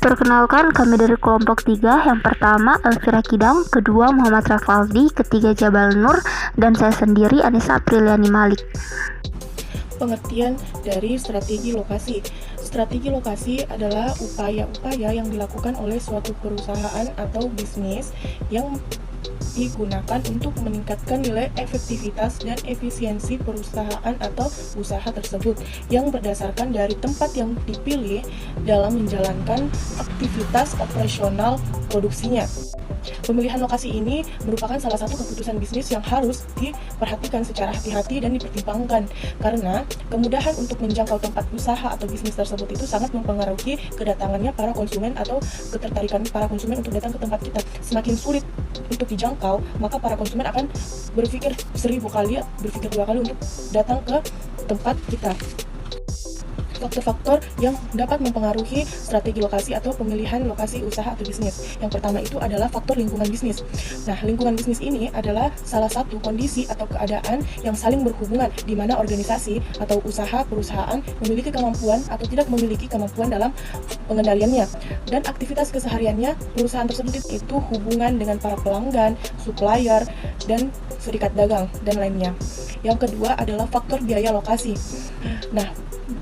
Perkenalkan, kami dari kelompok 3. Yang pertama Elvira Kidang, kedua Muhammad Rafaldi, ketiga Jabal Nur, dan saya sendiri Anissa Apriliani Malik. Pengertian dari strategi lokasi. Strategi lokasi adalah upaya-upaya yang dilakukan oleh suatu perusahaan atau bisnis yang digunakan untuk meningkatkan nilai efektivitas dan efisiensi perusahaan atau usaha tersebut yang berdasarkan dari tempat yang dipilih dalam menjalankan aktivitas operasional produksinya. Pemilihan lokasi ini merupakan salah satu keputusan bisnis yang harus diperhatikan secara hati-hati dan dipertimbangkan, karena kemudahan untuk menjangkau tempat usaha atau bisnis tersebut itu sangat mempengaruhi kedatangannya para konsumen atau ketertarikan para konsumen untuk datang ke tempat kita. Semakin sulit untuk dijangkau, maka para konsumen akan berpikir 1000 kali, berpikir 2 kali untuk datang ke tempat kita. Faktor-faktor yang dapat mempengaruhi strategi lokasi atau pemilihan lokasi usaha atau bisnis. Yang pertama itu adalah faktor lingkungan bisnis. Nah, lingkungan bisnis ini adalah salah satu kondisi atau keadaan yang saling berhubungan di mana organisasi atau usaha perusahaan memiliki kemampuan atau tidak memiliki kemampuan dalam pengendaliannya. Dan aktivitas kesehariannya perusahaan tersebut itu hubungan dengan para pelanggan, supplier, dan serikat dagang, dan lainnya. Yang kedua adalah faktor biaya lokasi. Nah,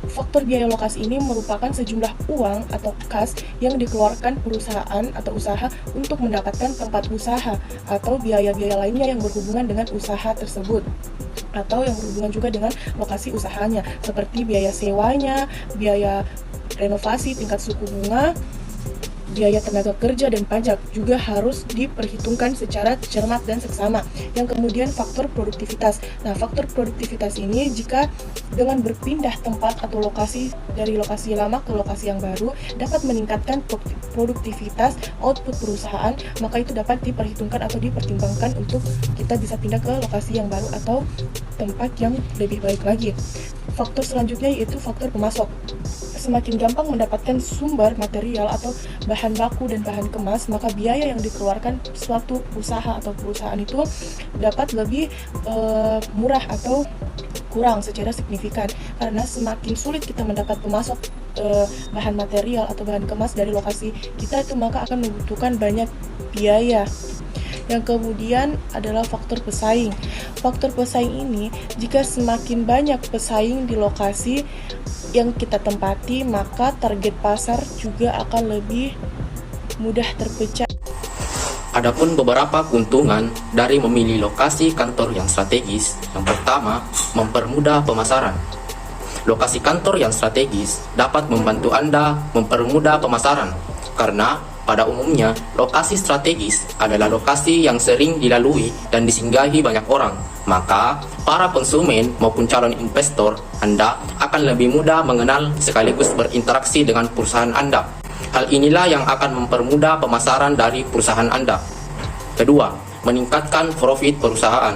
faktor biaya lokasi ini merupakan sejumlah uang atau kas yang dikeluarkan perusahaan atau usaha untuk mendapatkan tempat usaha atau biaya-biaya lainnya yang berhubungan dengan usaha tersebut atau yang berhubungan juga dengan lokasi usahanya, seperti biaya sewanya, biaya renovasi, tingkat suku bunga, biaya tenaga kerja, dan pajak juga harus diperhitungkan secara cermat dan seksama. Yang kemudian faktor produktivitas. Nah, faktor produktivitas ini jika dengan berpindah tempat atau lokasi dari lokasi lama ke lokasi yang baru dapat meningkatkan produktivitas output perusahaan, maka itu dapat diperhitungkan atau dipertimbangkan untuk kita bisa pindah ke lokasi yang baru atau tempat yang lebih baik lagi. Faktor selanjutnya yaitu faktor pemasok. Semakin gampang mendapatkan sumber material atau bahan baku dan bahan kemas, maka biaya yang dikeluarkan suatu usaha atau perusahaan itu dapat lebih murah atau kurang secara signifikan, karena semakin sulit kita mendapat pemasok bahan material atau bahan kemas dari lokasi kita itu, maka akan membutuhkan banyak biaya. Yang kemudian adalah faktor pesaing. Faktor pesaing ini, jika semakin banyak pesaing di lokasi yang kita tempati, maka target pasar juga akan lebih mudah terpecah. Adapun beberapa keuntungan dari memilih lokasi kantor yang strategis. Yang pertama, mempermudah pemasaran. Lokasi kantor yang strategis dapat membantu Anda mempermudah pemasaran, karena pada umumnya, lokasi strategis adalah lokasi yang sering dilalui dan disinggahi banyak orang. Maka, para konsumen maupun calon investor Anda akan lebih mudah mengenal sekaligus berinteraksi dengan perusahaan Anda. Hal inilah yang akan mempermudah pemasaran dari perusahaan Anda. Kedua, meningkatkan profit perusahaan.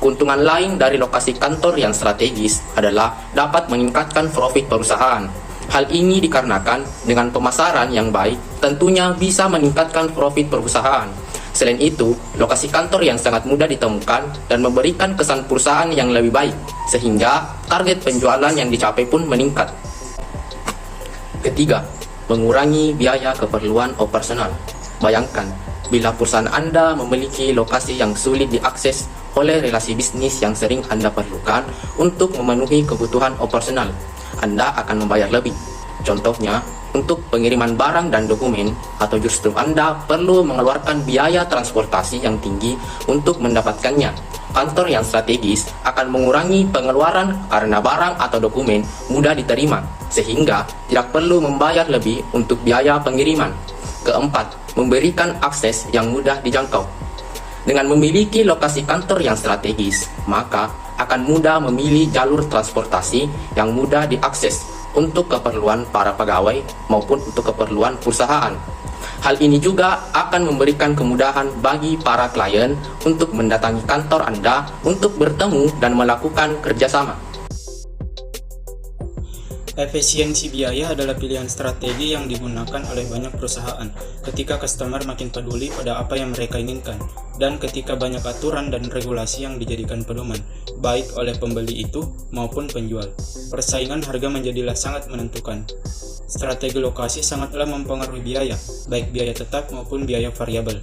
Keuntungan lain dari lokasi kantor yang strategis adalah dapat meningkatkan profit perusahaan. Hal ini dikarenakan dengan pemasaran yang baik tentunya bisa meningkatkan profit perusahaan. Selain itu, lokasi kantor yang sangat mudah ditemukan dan memberikan kesan perusahaan yang lebih baik, sehingga target penjualan yang dicapai pun meningkat. Ketiga, mengurangi biaya keperluan operasional. Bayangkan, bila perusahaan Anda memiliki lokasi yang sulit diakses oleh relasi bisnis yang sering Anda perlukan untuk memenuhi kebutuhan operasional, Anda akan membayar lebih. Contohnya, untuk pengiriman barang dan dokumen, atau justru Anda perlu mengeluarkan biaya transportasi yang tinggi untuk mendapatkannya. Kantor yang strategis akan mengurangi pengeluaran karena barang atau dokumen mudah diterima, sehingga tidak perlu membayar lebih untuk biaya pengiriman. Keempat, memberikan akses yang mudah dijangkau. Dengan memiliki lokasi kantor yang strategis, maka akan mudah memilih jalur transportasi yang mudah diakses untuk keperluan para pegawai maupun untuk keperluan perusahaan. Hal ini juga akan memberikan kemudahan bagi para klien untuk mendatangi kantor Anda untuk bertemu dan melakukan kerjasama. Efisiensi biaya adalah pilihan strategi yang digunakan oleh banyak perusahaan ketika customer makin peduli pada apa yang mereka inginkan, dan ketika banyak aturan dan regulasi yang dijadikan pedoman, baik oleh pembeli itu maupun penjual. Persaingan harga menjadilah sangat menentukan. Strategi lokasi sangatlah mempengaruhi biaya, baik biaya tetap maupun biaya variabel.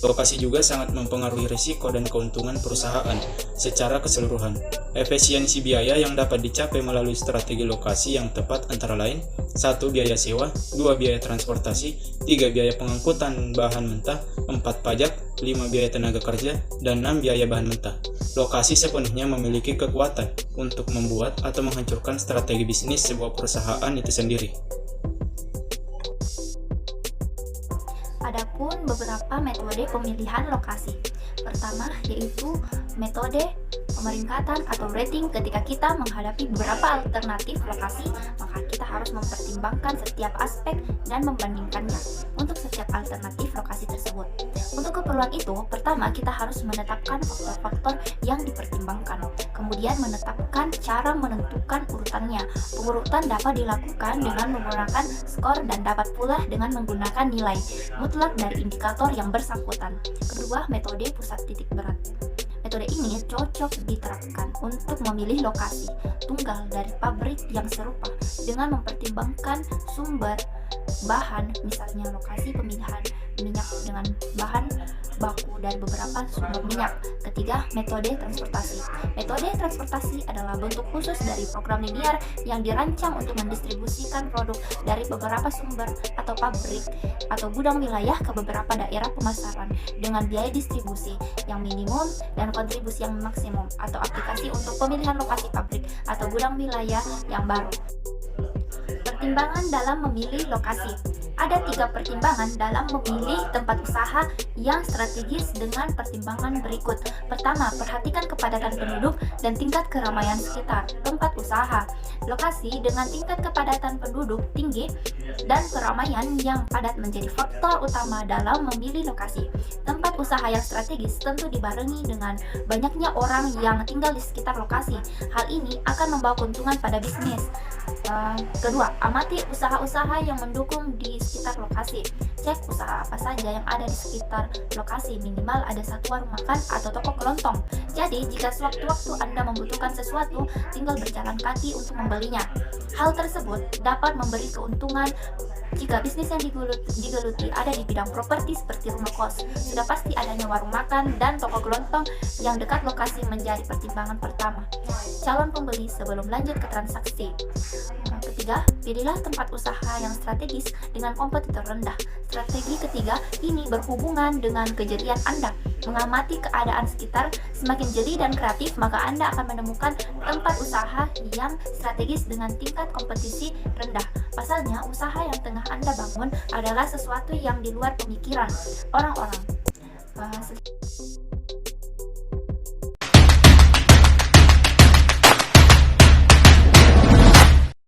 Lokasi juga sangat mempengaruhi risiko dan keuntungan perusahaan secara keseluruhan. Efisiensi biaya yang dapat dicapai melalui strategi lokasi yang tepat antara lain: 1. Biaya sewa, 2. Biaya transportasi, 3. Biaya pengangkutan bahan mentah, 4. Pajak, 5. Biaya tenaga kerja, dan 6. Biaya bahan mentah. Lokasi sepenuhnya memiliki kekuatan untuk membuat atau menghancurkan strategi bisnis sebuah perusahaan itu sendiri. Adapun beberapa metode pemilihan lokasi. Pertama yaitu metode pemeringkatan atau rating. Ketika kita menghadapi beberapa alternatif lokasi, maka kita harus mempertimbangkan setiap aspek dan membandingkannya untuk setiap alternatif lokasi tersebut. Untuk keperluan itu, pertama kita harus menetapkan faktor-faktor yang dipertimbangkan. Kemudian menetapkan cara menentukan urutannya. Pengurutan dapat dilakukan dengan menggunakan skor dan dapat pula dengan menggunakan nilai mutlak dari indikator yang bersangkutan. Kedua, metode pusat titik berat. Metode ini cocok diterapkan untuk memilih lokasi tunggal dari pabrik yang serupa dengan mempertimbangkan sumber bahan, misalnya lokasi pemilihan minyak dengan bahan baku dari beberapa sumber minyak. Ketiga, metode transportasi. Metode transportasi adalah bentuk khusus dari program linear yang dirancang untuk mendistribusikan produk dari beberapa sumber atau pabrik atau gudang wilayah ke beberapa daerah pemasaran dengan biaya distribusi yang minimum dan kontribusi yang maksimum, atau aplikasi untuk pemilihan lokasi pabrik atau gudang wilayah yang baru. Pertimbangan dalam memilih lokasi. Ada 3 pertimbangan dalam memilih tempat usaha yang strategis dengan pertimbangan berikut. Pertama, perhatikan kepadatan penduduk dan tingkat keramaian sekitar tempat usaha. Lokasi dengan tingkat kepadatan penduduk tinggi dan keramaian yang padat menjadi faktor utama dalam memilih lokasi. Tempat usaha yang strategis tentu dibarengi dengan banyaknya orang yang tinggal di sekitar lokasi. Hal ini akan membawa keuntungan pada bisnis. Kedua, amati usaha-usaha yang mendukung di sekitar lokasi. Cek usaha apa saja yang ada di sekitar lokasi, minimal ada satu warung makan atau toko kelontong. Jadi, jika sewaktu-waktu Anda membutuhkan sesuatu, tinggal berjalan kaki untuk membelinya. Hal tersebut dapat memberi keuntungan jika bisnis yang digeluti ada di bidang properti seperti rumah kos. Sudah pasti adanya warung makan dan toko kelontong yang dekat lokasi menjadi pertimbangan pertama calon pembeli sebelum lanjut ke transaksi. Ketiga, pilihlah tempat usaha yang strategis dengan kompetitor rendah. Strategi ketiga ini berhubungan dengan kejelian Anda. Mengamati keadaan sekitar, semakin jeli dan kreatif, maka Anda akan menemukan tempat usaha yang strategis dengan tingkat kompetisi rendah. Pasalnya, usaha yang tengah Anda bangun adalah sesuatu yang di luar pemikiran orang-orang.